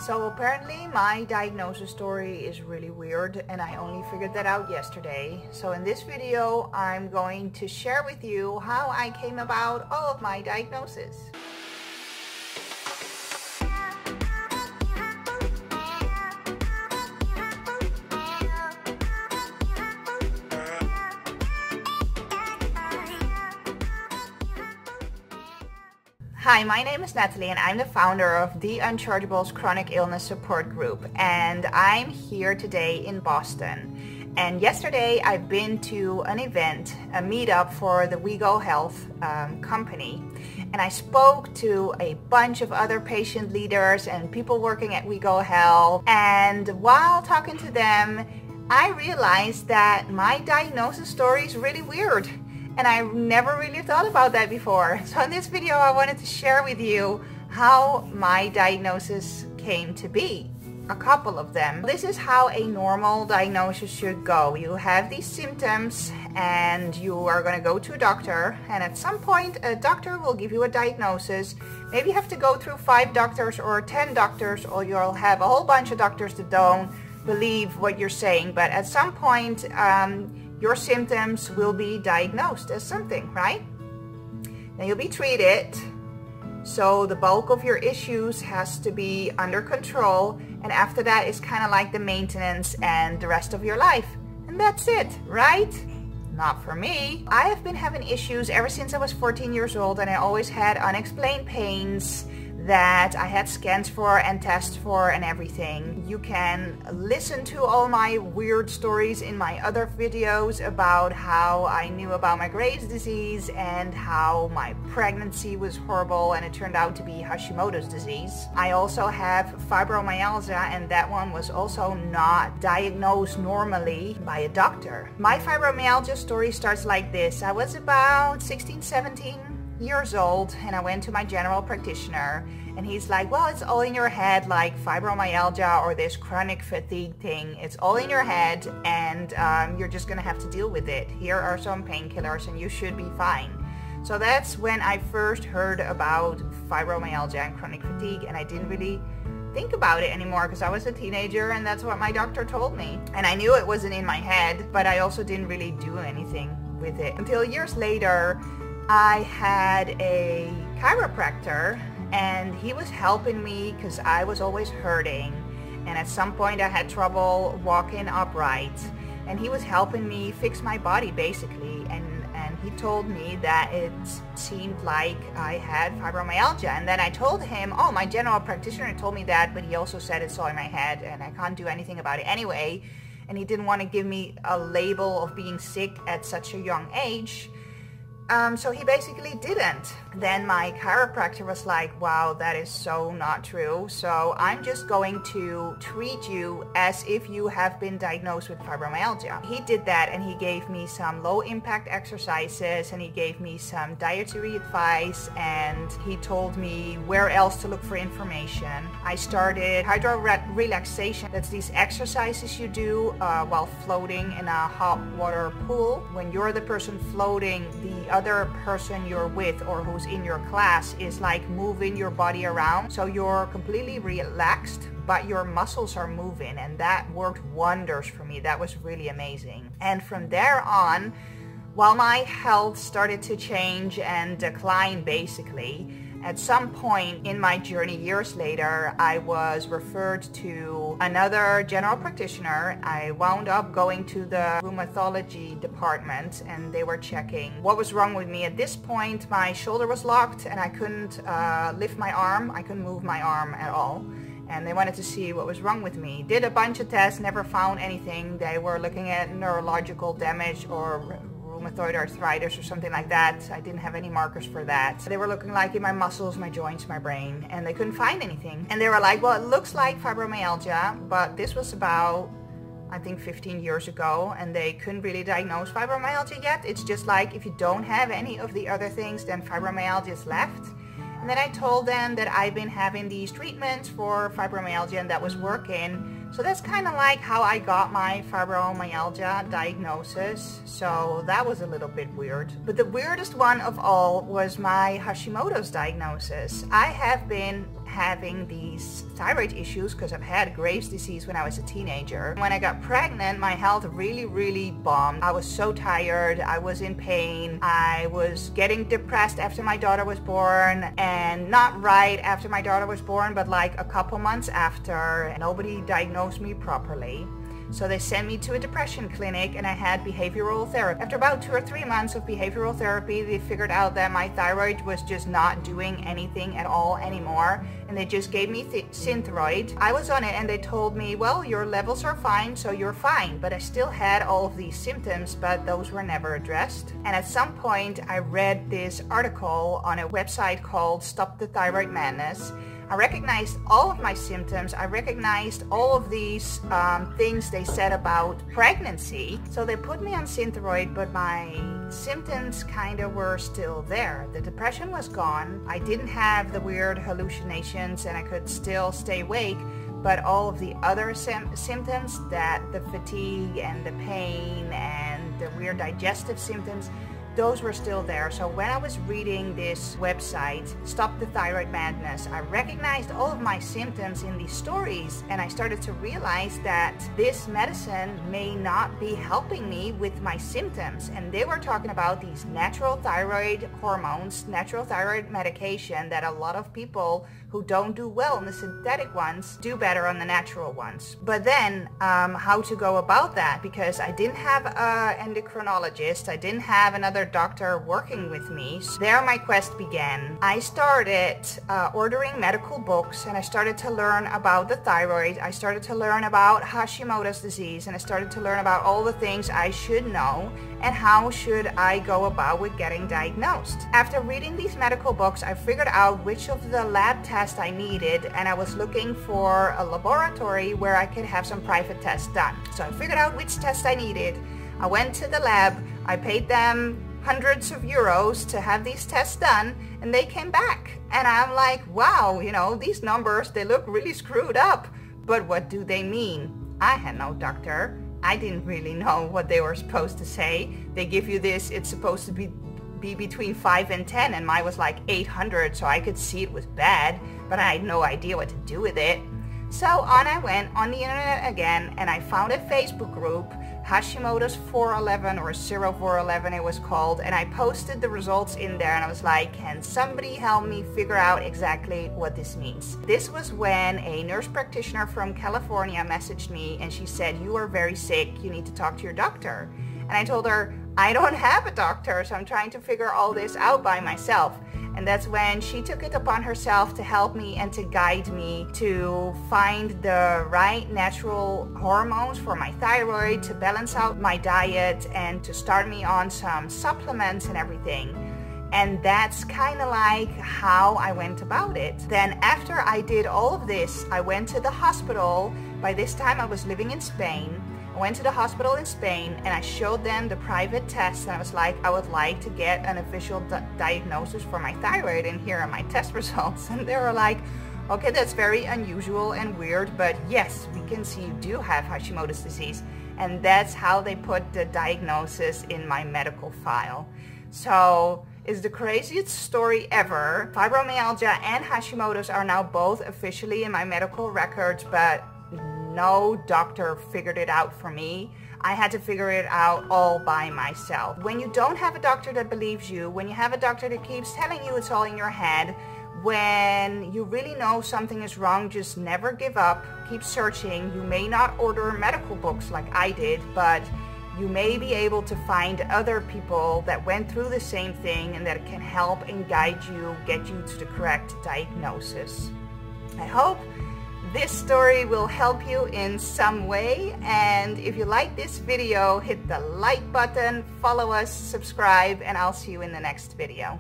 So apparently my diagnosis story is really weird and I only figured that out yesterday. So in this video I'm going to share with you how I came about all of my diagnosis. Hi, my name is Natalie and I'm the founder of the Unchargeables chronic illness support group, and I'm here today in Boston. And yesterday I've been to an event, a meetup for the We Go Health company, and I spoke to a bunch of other patient leaders and people working at We Go Health, and while talking to them I realized that my diagnosis story is really weird. And I never really thought about that before. So in this video I wanted to share with you how my diagnosis came to be. A couple of them. This is how a normal diagnosis should go. You have these symptoms and you are going to go to a doctor, and at some point a doctor will give you a diagnosis. Maybe you have to go through 5 doctors or 10 doctors, or you'll have a whole bunch of doctors that don't believe what you're saying, but at some point your symptoms will be diagnosed as something, right? Then you'll be treated. So the bulk of your issues has to be under control, and after that is kind of like the maintenance and the rest of your life. And that's it, right? Not for me. I have been having issues ever since I was 14 years old, and I always had unexplained pains that I had scans for and tests for and everything. You can listen to all my weird stories in my other videos about how I knew about my Graves' disease and how my pregnancy was horrible and it turned out to be Hashimotos disease. I also have fibromyalgia, and that one was also not diagnosed normally by a doctor. My fibromyalgia story starts like this. I was about 16, 17 years old, and I went to my general practitioner, and he's like, well, it's all in your head, like fibromyalgia or this chronic fatigue thing. It's all in your head, and you're just gonna have to deal with it. Here are some painkillers and you should be fine. So that's when I first heard about fibromyalgia and chronic fatigue, and I didn't really think about it anymore because I was a teenager and that's what my doctor told me. And I knew it wasn't in my head, but I also didn't really do anything with it until years later. I had a chiropractor, and he was helping me because I was always hurting, and at some point I had trouble walking upright, and he was helping me fix my body basically, and he told me that it seemed like I had fibromyalgia. And then I told him, oh, my general practitioner told me that, but he also said it's all in my head and I can't do anything about it anyway, and he didn't want to give me a label of being sick at such a young age. So he basically didn't. Then my chiropractor was like, wow, that is so not true. So I'm just going to treat you as if you have been diagnosed with fibromyalgia. He did that, and he gave me some low impact exercises, and he gave me some dietary advice, and he told me where else to look for information. I started hydro relaxation. That's these exercises you do while floating in a hot water pool. When you're the person floating, the other person you're with or who's in your class is like moving your body around, so you're completely relaxed but your muscles are moving, and that worked wonders for me. That was really amazing. And from there on, while my health started to change and decline basically, at some point in my journey years later, I was referred to another general practitioner. I wound up going to the rheumatology department, and they were checking what was wrong with me. At this point, my shoulder was locked and I couldn't lift my arm. I couldn't move my arm at all. And they wanted to see what was wrong with me. Did a bunch of tests, never found anything. They were looking at neurological damage or rheumatoid arthritis or something like that. I didn't have any markers for that. They were looking like in my muscles, my joints, my brain, and they couldn't find anything. And they were like, well, it looks like fibromyalgia, but this was about, I think, 15 years ago, and they couldn't really diagnose fibromyalgia yet. It's just like if you don't have any of the other things, then fibromyalgia is left. And then I told them that I've been having these treatments for fibromyalgia and that was working. So that's kind of like how I got my fibromyalgia diagnosis. So that was a little bit weird. But the weirdest one of all was my Hashimoto's diagnosis. I have been having these thyroid issues because I've had Graves' disease when I was a teenager. When I got pregnant, my health really bombed. I was so tired, I was in pain, I was getting depressed after my daughter was born, and not right after my daughter was born, but like a couple months after. Nobody diagnosed me properly. So they sent me to a depression clinic and I had behavioral therapy. After about 2 or 3 months of behavioral therapy, they figured out that my thyroid was just not doing anything at all anymore. And they just gave me Synthroid. I was on it and they told me, well, your levels are fine, so you're fine. But I still had all of these symptoms, but those were never addressed. And at some point, I read this article on a website called Stop the Thyroid Madness. I recognized all of my symptoms. I recognized all of these things they said about pregnancy. So they put me on Synthroid, but my symptoms kind of were still there. The depression was gone. I didn't have the weird hallucinations and I could still stay awake. But all of the other symptoms, that the fatigue and the pain and the weird digestive symptoms, those were still there. So when I was reading this website, Stop the Thyroid Madness, I recognized all of my symptoms in these stories and I started to realize that this medicine may not be helping me with my symptoms. And they were talking about these natural thyroid hormones, natural thyroid medication that a lot of people who don't do well on the synthetic ones do better on the natural ones. But then how to go about that, because I didn't have an endocrinologist, I didn't have another doctor working with me. So there my quest began. I started ordering medical books and I started to learn about the thyroid. I started to learn about Hashimoto's disease and I started to learn about all the things I should know and how should I go about with getting diagnosed. After reading these medical books, I figured out which of the lab tests I needed and I was looking for a laboratory where I could have some private tests done. So I figured out which test I needed. I went to the lab, I paid them hundreds of euros to have these tests done and they came back. And I'm like, wow, you know, these numbers, they look really screwed up. But what do they mean? I had no doctor. I didn't really know what they were supposed to say. They give you this, it's supposed to be between 5 and 10 and mine was like 800, so I could see it was bad, but I had no idea what to do with it. So on I went on the internet again and I found a Facebook group, Hashimoto's 411 or 0411 it was called, and I posted the results in there and I was like, can somebody help me figure out exactly what this means? This was when a nurse practitioner from California messaged me and she said, you are very sick, you need to talk to your doctor. And I told her, I don't have a doctor, so I'm trying to figure all this out by myself. And that's when she took it upon herself to help me and to guide me to find the right natural hormones for my thyroid, to balance out my diet, and to start me on some supplements and everything. And that's kind of like how I went about it. Then after I did all of this, I went to the hospital. By this time I was living in Spain. I went to the hospital in Spain and I showed them the private tests and I was like, I would like to get an official diagnosis for my thyroid and here are my test results. And they were like, okay, that's very unusual and weird, but yes, we can see you do have Hashimoto's disease. And that's how they put the diagnosis in my medical file. So it's the craziest story ever. Fibromyalgia and Hashimoto's are now both officially in my medical records, but no doctor figured it out for me. I had to figure it out all by myself. When you don't have a doctor that believes you, when you have a doctor that keeps telling you it's all in your head, when you really know something is wrong, just never give up. Keep searching. You may not order medical books like I did, but you may be able to find other people that went through the same thing and that can help and guide you, get you to the correct diagnosis. I hope this story will help you in some way, and if you like this video, hit the like button, follow us, subscribe, and I'll see you in the next video.